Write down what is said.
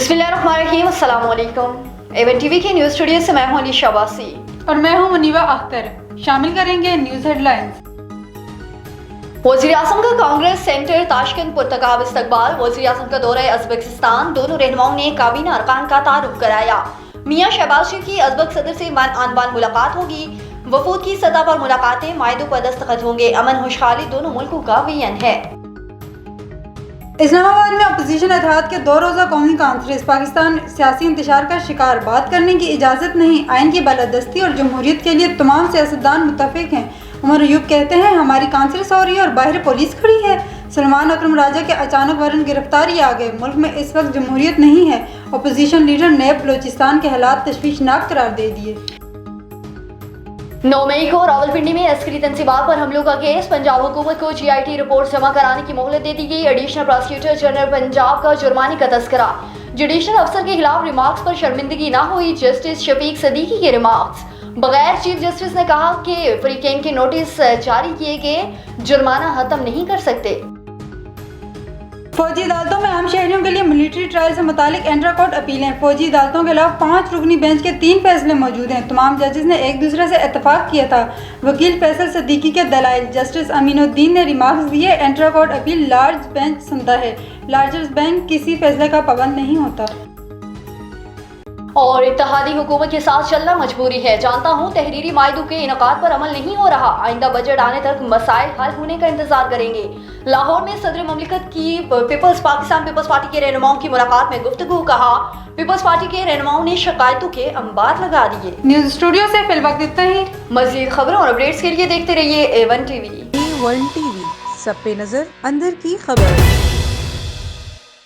बिस्मिल्लाहिर्रहमानिर्रहीम, अस्सलाम वालेकुम। एवन टीवी के न्यूज़ स्टूडियो से मैं हूं अनीशा वासी और मैं हूं मुनीबा अख्तर। शामिल करेंगे न्यूज़ हेडलाइंस। वज़ीर आज़म का कांग्रेस सेंटर ताशकंद पुरतगाब इस्तकबाल। वज़ीर आज़म का दौरा उज़्बेकिस्तान, दोनों रहनुमाओं ने काबीना अरकान का तारुफ कराया। मियां शहबाज शरीफ की उज़्बेक सदर से आन-बान मुलाकात होगी। वफूद की सतह पर मुलाकातें, मायदों पर दस्तखत होंगे। अमन खुशहाली दोनों मुल्कों का विजन है। इस्लामाबाद में अपोजिशन इत्तेहाद के 2 रोज़ा कौमी कॉन्फ्रेंस। पाकिस्तान सियासी इंतशार का शिकार, बात करने की इजाज़त नहीं, आइन की बालादस्ती और जमहूरियत के लिए तमाम सियासतदान मुत्तफिक हैं। उमर अयूब कहते हैं हमारी कॉन्फ्रेंस हो रही है और बाहर पुलिस खड़ी है। सलमान अकरम राजा के अचानक वारंट गिरफ्तारी आ गए। मुल्क में इस वक्त जमहूरियत नहीं है। अपोजिशन लीडर ने बलोचिस्तान के हालात तशवीशनाक करार दे दिए। 9 मई को रावलपिंडी में अस्करी तंसीबात पर हमलों का केस। पंजाब हुकूमत को GIT रिपोर्ट जमा कराने की मोहलत दे दी गई। एडिशनल प्रोसिक्यूटर जनरल पंजाब का जुर्माने का तस्करा। जुडिशल अफसर के खिलाफ रिमार्क्स पर शर्मिंदगी ना हुई। जस्टिस शफीक सदीकी के रिमार्क्स बगैर चीफ जस्टिस ने कहा कि फ्रीकेन के नोटिस जारी किए गए जुर्माना खत्म नहीं कर सकते। फौजी अदालतों में आम शहरियों के लिए मिलिट्री ट्रायल से मुतालिक इंट्रा कोर्ट अपीलें। फौजी अदालतों के अलावा 5 रुकनी बेंच के 3 फैसले मौजूद हैं। तमाम जजेस ने एक दूसरे से इत्तेफाक किया था। वकील फैसल सदीकी के दलाइल, जस्टिस अमीनुद्दीन ने रिमार्क्स दिए। Intra court appeal large bench सुनता है। लार्जर बेंच किसी फैसले का पाबंद नहीं होता। और इत्तेहादी हुकूमत के साथ चलना मजबूरी है। जानता हूँ तहरीरी मायदों के इनकाद पर अमल नहीं हो रहा। आइंदा बजट आने तक मसाइल हल होने का इंतजार करेंगे। लाहौर में सदर ममलिकत की पाकिस्तान पीपल्स पार्टी के रहनुमाओं की मुलाकात में गुफ्तगू। कहा पीपल्स पार्टी के रहनुमाओं ने शिकायतों के अंबार लगा दिए। न्यूज़ स्टूडियो से फिलवक्त इतना ही। मजीद खबरों और अपडेट्स के लिए देखते रहिए A1 TV। A1 TV, सब पे नजर, अंदर की खबर।